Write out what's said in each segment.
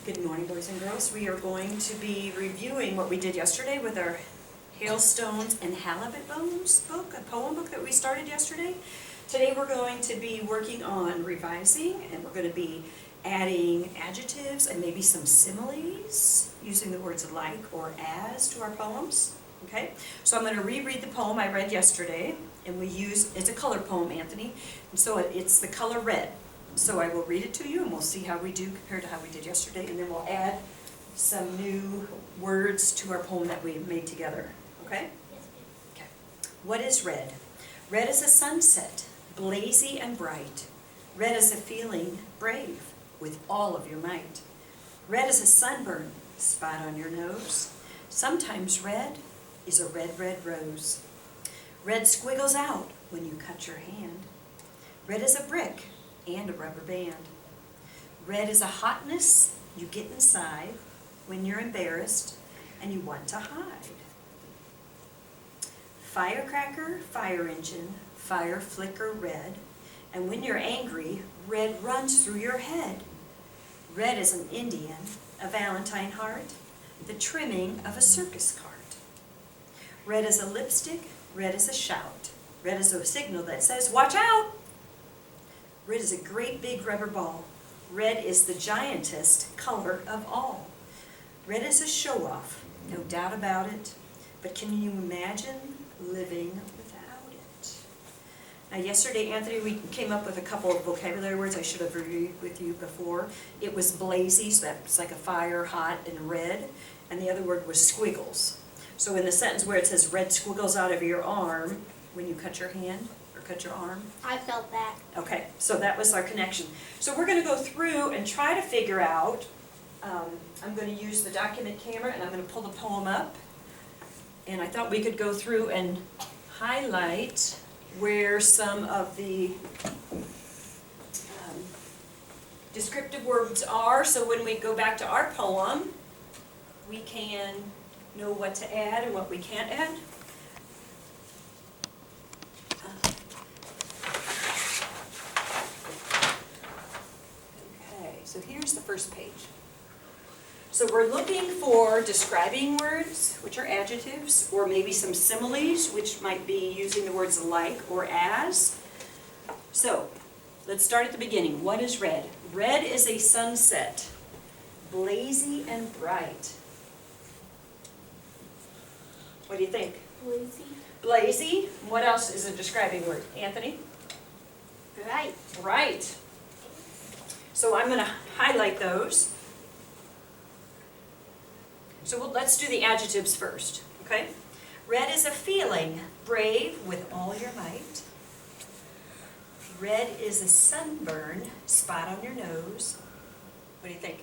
Good morning, boys and girls. We are going to be reviewing what we did yesterday with our Hailstones and Halibut Bones book, a poem book that we started yesterday. Today we're going to be working on revising, and we're going to be adding adjectives and maybe some similes, using the words like or as to our poems. Okay, so I'm going to reread the poem I read yesterday, and it's a color poem, Anthony, and so it's the color red. So I will read it to you, and we'll see how we do compared to how we did yesterday, and then we'll add some new words to our poem that we made together. Okay? Yes, Okay. What is red? Red is a sunset, blazy and bright. Red is a feeling brave with all of your might. Red is a sunburn spot on your nose. Sometimes red is a red, red rose. Red squiggles out when you cut your hand. Red is a brick and a rubber band. Red is a hotness you get inside when you're embarrassed and you want to hide. Firecracker, fire engine, fire flicker red, and when you're angry, red runs through your head. Red is an Indian, a Valentine heart, the trimming of a circus cart. Red is a lipstick, red is a shout, red is a signal that says, watch out! Red is a great big rubber ball. Red is the giantest color of all. Red is a show-off, no doubt about it, but can you imagine living without it? Now yesterday, Anthony, we came up with a couple of vocabulary words I should have reviewed with you before. It was blazy, so that's like a fire, hot, and red, and the other word was squiggles. So in the sentence where it says red squiggles out of your arm when you cut your hand, cut your arm. I felt that. Okay, so that was our connection. So we're going to go through and try to figure out, I'm going to use the document camera and I'm going to pull the poem up. And I thought we could go through and highlight where some of the descriptive words are, so when we go back to our poem, we can know what to add and what we can't add. So here's the first page. So we're looking for describing words, which are adjectives, or maybe some similes, which might be using the words like or as. So let's start at the beginning. What is red? Red is a sunset, blazy and bright. What do you think? Blazy. Blazy. What else is a describing word? Anthony? Bright. Bright. So I'm going to highlight those. So let's do the adjectives first, okay? Red is a feeling, brave with all your might. Red is a sunburn, spot on your nose. What do you think?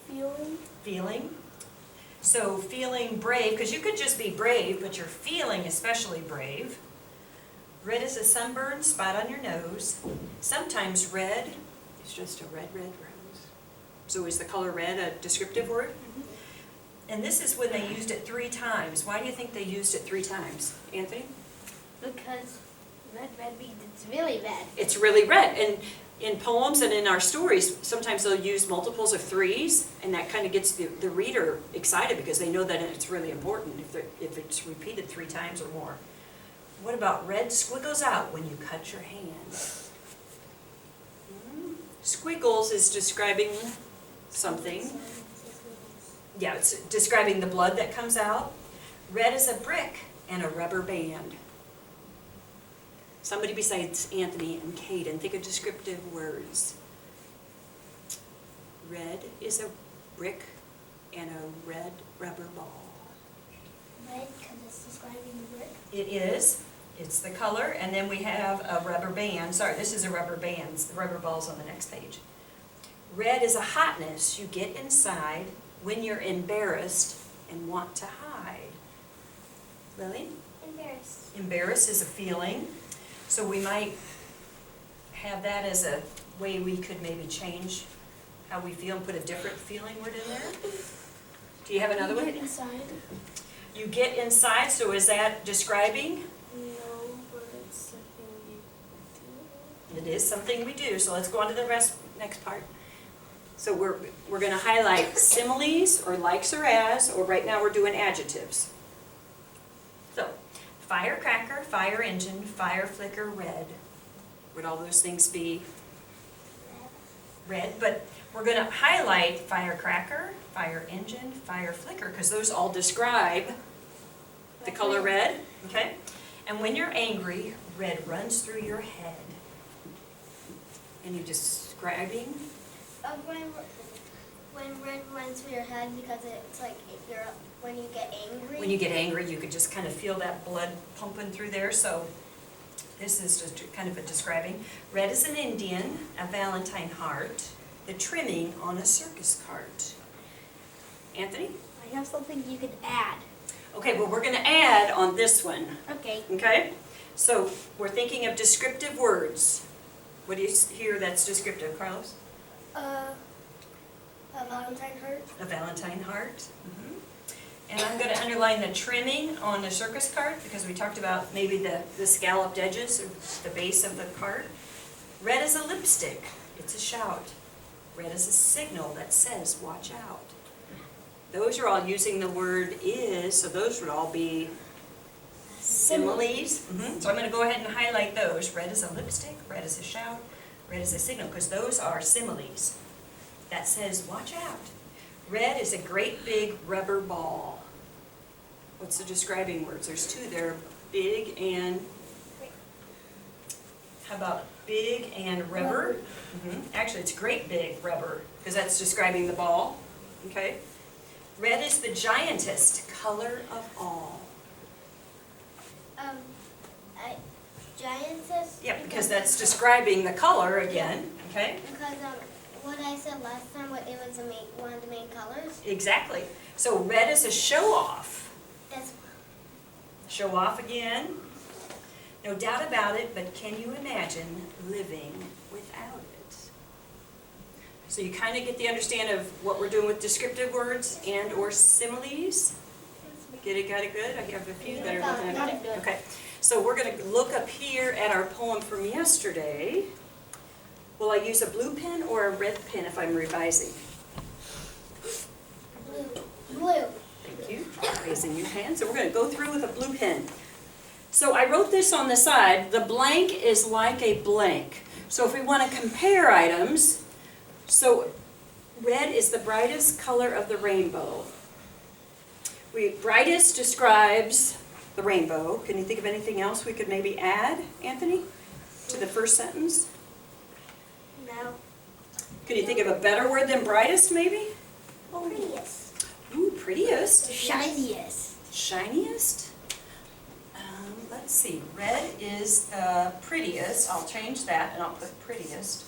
Feeling. Feeling. So feeling brave, because you could just be brave, but you're feeling especially brave. Red is a sunburn, spot on your nose. Sometimes red is just a red, red rose. So is the color red a descriptive word? Mm-hmm. And this is when they used it 3 times. Why do you think they used it 3 times? Anthony? Because red means it's really red. It's really red. And in poems and in our stories, sometimes they'll use multiples of 3s, and that kind of gets the reader excited because they know that it's really important if it's repeated 3 times or more. What about red squiggles out when you cut your hand? Squiggles is describing something. Yeah, it's describing the blood that comes out. Red is a brick and a rubber band. Somebody besides Anthony and Caden, think of descriptive words. Red is a brick and a red rubber ball. Red because it's describing the brick. It is. It's the color, and then we have a rubber band. Sorry, this is a rubber band. The rubber ball's on the next page. Red is a hotness you get inside when you're embarrassed and want to hide. Lily? Embarrassed. Embarrassed is a feeling. So we might have that as a way we could maybe change how we feel and put a different feeling word in there. Do you have another one? You get inside. You get inside, so is that describing? No, but it's something you do. It is something we do, so let's go on to the next part. So we're going to highlight similes or likes or as, or right now we're doing adjectives. So, firecracker, fire engine, fire flicker, red. Would all those things be red? But we're going to highlight firecracker, fire engine, fire flicker, because those all describe the color red, okay? And when you're angry, red runs through your head. Any describing? When red runs through your head, because it's like if you're when you get angry. When you get angry, you could just kind of feel that blood pumping through there. So this is just kind of a describing. Red is an Indian, a Valentine heart, the trimming on a circus cart. Anthony? I have something you could add. Okay, well we're going to add on this one. Okay. Okay? So we're thinking of descriptive words. What do you hear that's descriptive, Carlos? A Valentine heart. A Valentine heart. And I'm going to underline the trimming on the circus cart because we talked about maybe the scalloped edges or the base of the cart. Red is a lipstick. It's a shout. Red is a signal that says, watch out. Those are all using the word is, so those would all be similes. So I'm going to go ahead and highlight those. Red is a lipstick, red is a shout, red is a signal, because those are similes. That says, watch out. Red is a great big rubber ball. What's the describing words? There's two there, big and, how about big and rubber? Actually, it's great big rubber, because that's describing the ball. Okay. Red is the giantest color of all. Giantess? Yeah, because that's describing the color again, okay? Because what I said last time, it was one of the main colors. Exactly. So red is a show-off. That's Show-off again. No doubt about it, but can you imagine living without it? So you kind of get the understand of what we're doing with descriptive words and or similes. Got it good? I have a few that are looking at it. Okay. So we're going to look up here at our poem from yesterday. Will I use a blue pen or a red pen if I'm revising? blue. Thank you. Raising your hand. So we're going to go through with a blue pen. So I wrote this on the side. The blank is like a blank. So if we want to compare items, so red is the brightest color of the rainbow. Brightest describes the rainbow. Can you think of anything else we could maybe add, Anthony, to the first sentence? No. Can you think of a better word than brightest, maybe? Prettiest. Ooh, prettiest. Shiniest. Shiniest? Let's see. Red is prettiest. I'll change that and I'll put prettiest.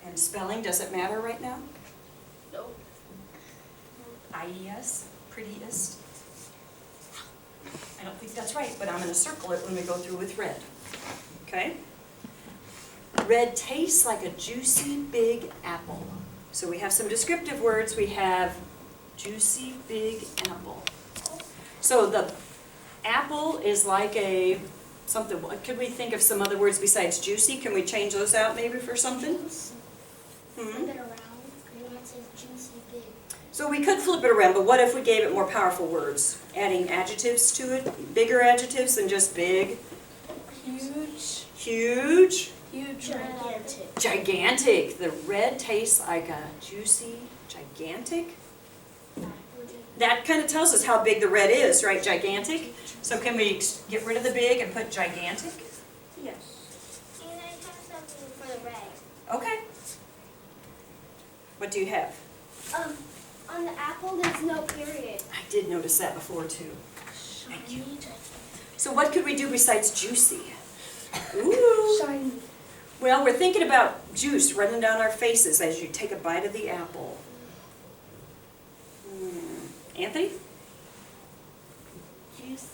And spelling, does it matter right now? No. IES, prettiest. I don't think that's right, but I'm going to circle it when we go through with red. Okay? Red tastes like a juicy big apple. So we have some descriptive words. We have juicy big apple. So the apple is like a something. Could we think of some other words besides juicy? Can we change those out maybe for something? Flip it around. It says juicy big. So we could flip it around, but what if we gave it more powerful words? Adding adjectives to it? Bigger adjectives than just big? Huge. Huge? Huge. Gigantic. Gigantic. The red tastes like a juicy, gigantic. That kind of tells us how big the red is, right? Gigantic. So can we get rid of the big and put gigantic? Yes. And I have something for the red. Okay. What do you have? On the apple, there's no period. I did notice that before too. Thank you. So what could we do besides juicy? Ooh. Shiny. Well, we're thinking about juice running down our faces as you take a bite of the apple. Anthony? Juice.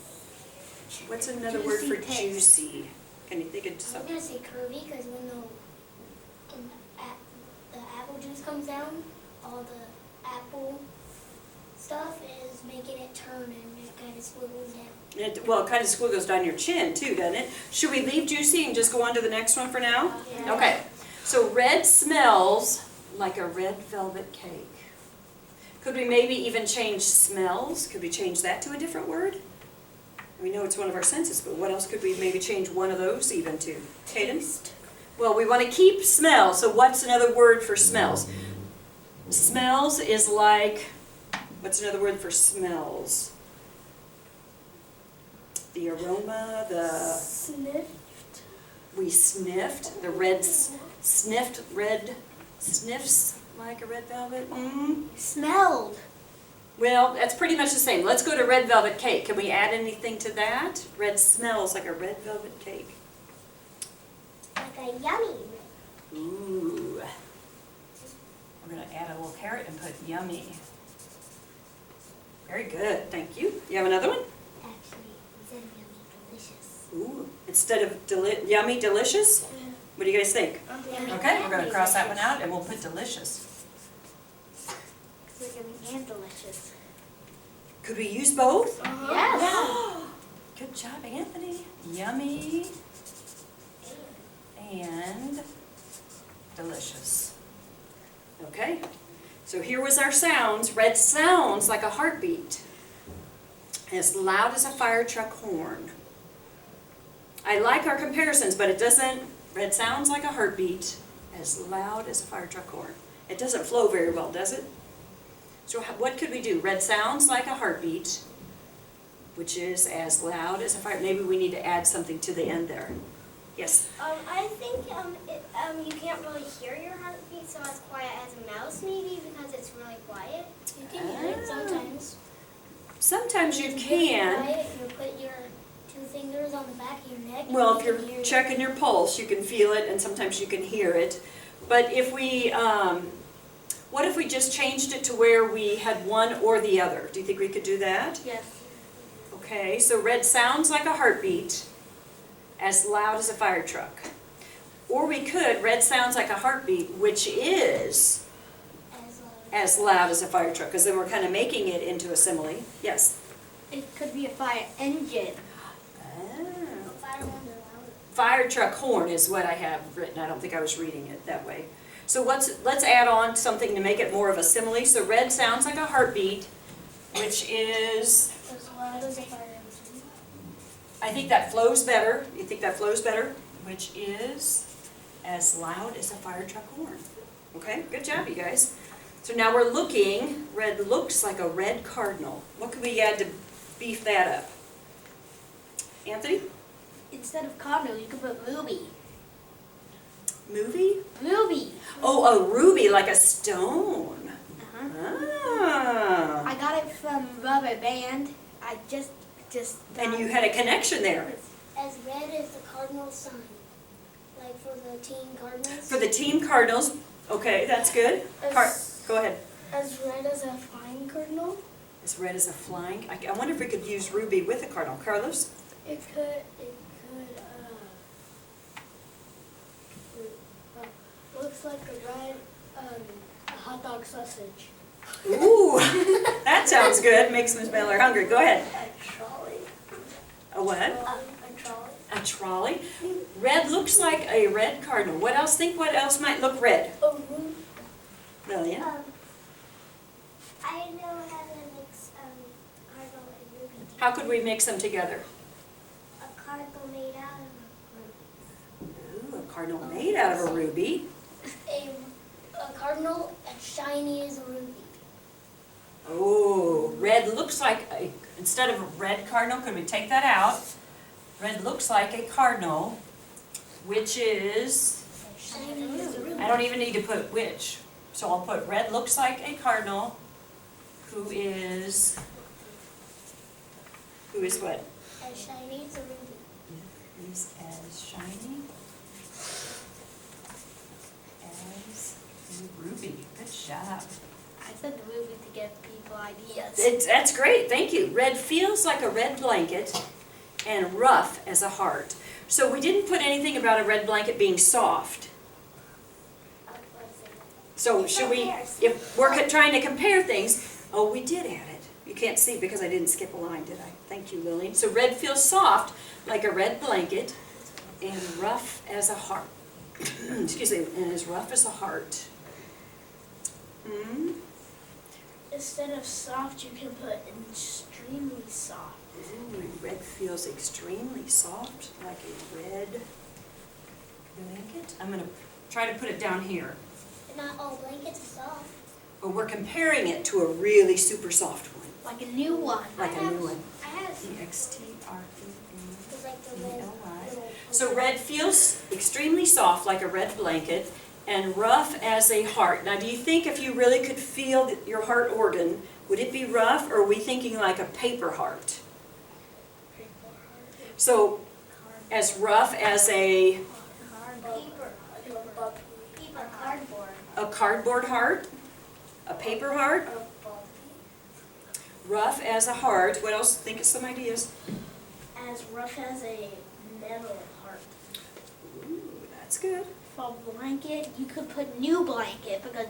What's another word for Juicy taste. juicy? Can you think of I'm something? gonna say curvy because when the apple juice comes down, all the apple stuff is making it turn and it kind of swiggles down. Well, it kind of squiggles down your chin too, doesn't it? Should we leave juicy and just go on to the next one for now? Yeah. Okay. So red smells like a red velvet cake. Could we maybe even change smells? Could we change that to a different word? We know it's one of our senses, but what else could we maybe change one of those even to? Taste. Well, we want to keep smell, so what's another word for smells? Smells is like, what's another word for smells? The aroma, Sniffed. we sniffed, the red, sniffed, red, sniffs like a red velvet. Smelled. Well, that's pretty much the same. Let's go to red velvet cake. Can we add anything to that? Red smells like a red velvet cake. Like a yummy. Ooh. We're going to add a little carrot and put yummy. Very good, thank you. You have another one? Actually, instead of yummy, delicious. Ooh, instead of yummy, delicious? What do you guys think? Yummy Okay, we're and going to cross that one delicious. out and we'll put delicious. We're yummy and delicious. Could we use both? Yes. Good job, Anthony. Yummy and delicious. Okay, so here was our sounds. Red sounds like a heartbeat, as loud as a fire truck horn. I like our comparisons, but it doesn't, red sounds like a heartbeat, as loud as a fire truck horn. It doesn't flow very well, does it? So what could we do? Red sounds like a heartbeat, which is as loud as a fire. Maybe we need to add something to the end there. Yes? I think you can't really hear your heartbeat, so as quiet as a mouse maybe, because it's really quiet. You can hear it sometimes. Sometimes you It's can. really quiet. You put your two fingers on the back of your neck. and Well, if you can you're hear it. checking your pulse, you can feel it, and sometimes you can hear it. But if we, what if we just changed it to where we had one or the other? Do you think we could do that? Yes. Okay, so red sounds like a heartbeat, as loud as a fire truck. Or we could, red sounds like a heartbeat, which is as loud as a fire truck, because then we're kind of making it into a simile. Yes? It could be a fire engine. Oh. Fire ones are louder. Fire truck horn is what I have written. I don't think I was reading it that way. So let's add on something to make it more of a simile. So red sounds like a heartbeat, which is, As loud as a fire engine. I think that flows better. You think that flows better? Which is as loud as a fire truck horn. Okay, good job, you guys. So now we're looking, red looks like a red cardinal. What could we add to beef that up? Anthony? Instead of cardinal, you could put ruby. Movie? Ruby. Oh, a ruby, like a stone. Uh-huh. Ah. I got it from Rubber Band. I just. And you had a connection there. As red as the cardinal sign. Like for the team cardinals. For the team Cardinals, okay, that's good. Go ahead. As red as a flying cardinal. As red as a flying, I wonder if we could use ruby with a cardinal. Carlos? It could, looks like a red, a hot dog sausage. Ooh, that sounds good. Makes me smell her hungry. Go ahead. A trolley. A what? A trolley. A trolley. Red looks like a red cardinal. What else? Think what else might look red? A room. Lillian? I know how to mix cardinal and ruby. How could we mix them together? A cardinal made out of Ooh, a cardinal made out of a ruby. a cardinal as shiny as a ruby. Oh, red looks like a, instead of a red cardinal, could we take that out? Red looks like a cardinal, which is, Shiny as a ruby. I don't even need to put which. So I'll put red looks like a cardinal, who is what? As shiny as a ruby. Is as shiny as a ruby. Good job. I said ruby to give people ideas. That's great, thank you. Red feels like a red blanket and rough as a heart. So we didn't put anything about a red blanket being soft. So should we, if we're trying to compare things, oh, we did add it. You can't see because I didn't skip a line, did I? Thank you, Lily. So red feels soft like a red blanket and rough as a heart. Excuse me, and as rough as a heart. Hmm? Instead of soft, you can put extremely soft. Ooh, red feels extremely soft like a red blanket. I'm going to try to put it down here. Not all blankets are soft. But we're comparing it to a really super soft one. Like a new one. Like a new one. I have E-X-T-R-E-N. it's like the red. little- So red feels extremely soft like a red blanket and rough as a heart. Now, do you think if you really could feel your heart organ, would it be rough, or are we thinking like a paper heart? So as rough as Paper. Cardboard. a cardboard heart, a paper heart, rough as a heart. What else? Think of some ideas. As rough as a metal heart. Ooh, that's good. For blanket, you could put new blanket because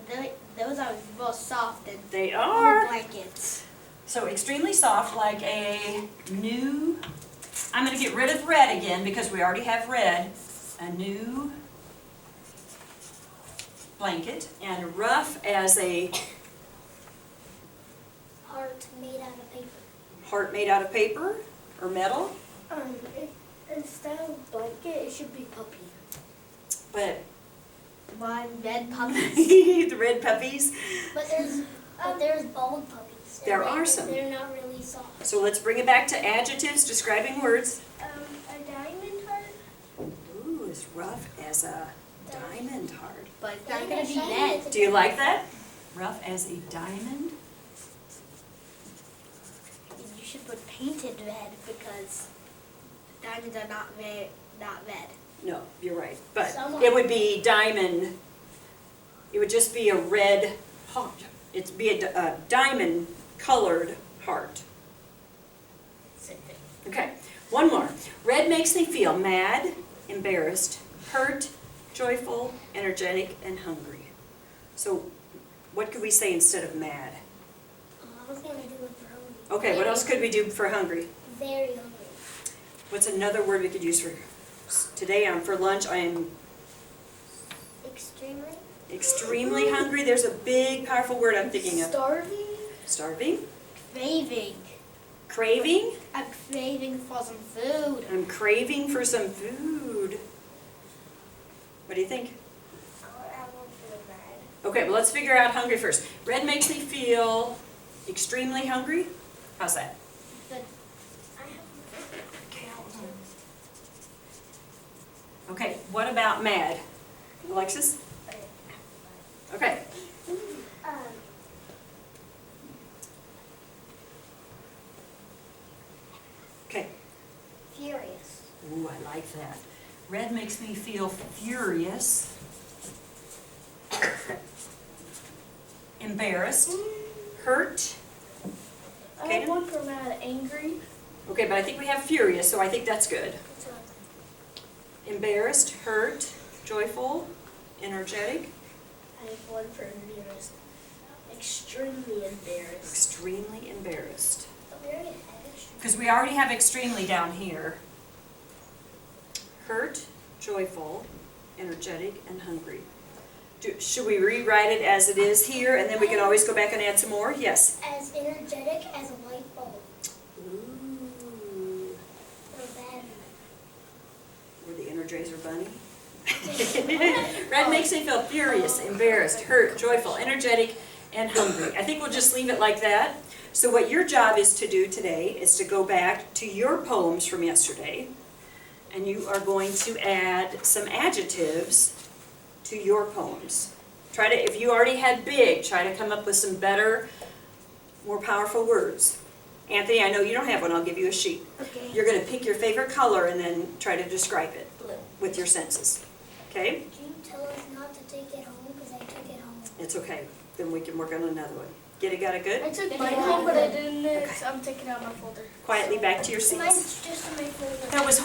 those are real soft and They old are. blankets. So extremely soft like a new, I'm going to get rid of red again because we already have red. A new blanket and rough as a Heart made out of paper. heart made out of paper or metal. Instead of blanket, it should be puppy. But One red puppies. the red puppies. But there's bald puppies. There And are some. They're not really soft. So let's bring it back to adjectives describing words. A diamond heart. Ooh, as rough as a diamond heart. But it's Yeah, not gonna be shiny red. as a Do you like that? Rough as a diamond? You should put painted red because diamonds are not red. No, you're right. But Somewhat. it would be diamond, it would just be a red heart. It'd be a diamond colored heart. Same thing. Okay, one more. Red makes me feel mad, embarrassed, hurt, joyful, energetic, and hungry. So what could we say instead of mad? I was gonna do it for hungry. Okay, what else could we do for hungry? Very hungry. What's another word we could use for today? For lunch, I am Extremely. extremely hungry. There's a big, powerful word I'm thinking of. Starving. Starving, Craving. craving. I'm craving for some food. I'm craving for some food. What do you think? I won't feel bad. Okay, well, let's figure out hungry first. Red makes me feel extremely hungry. How's that? Good. Okay, what about mad? Alexis? Okay, okay. Furious. Ooh, I like that. Red makes me feel furious. Embarrassed. Hurt. I Kaden? have one for mad, angry. Okay, but I think we have furious, so I think that's good. That's what Embarrassed, hurt, joyful, energetic, I have one for embarrassed. Extremely embarrassed. extremely embarrassed. we already had extra. Because we already have extremely down here. Hurt, joyful, energetic, and hungry. Should we rewrite it as it is here, and then we can always go back and add some more? Yes. As energetic as a light bulb. Ooh. Or a battery. Or the Energizer Bunny. Red makes me feel furious, embarrassed, hurt, joyful, energetic, and hungry. I think we'll just leave it like that. So what your job is to do today is to go back to your poems from yesterday, and you are going to add some adjectives to your poems. Try to, if you already had big, try to come up with some better, more powerful words. Anthony, I know you don't have one, I'll give you a sheet. Okay. You're going to pick your favorite color and then try to describe it Blue. with your senses. Okay? Did you tell us not to take it home? Because I took it home. It's okay. Then we can work on another one. Got it good? I took mine home, but I didn't. So I'm taking out my folder. Quietly back to your seats. Mine's just in my folder. That was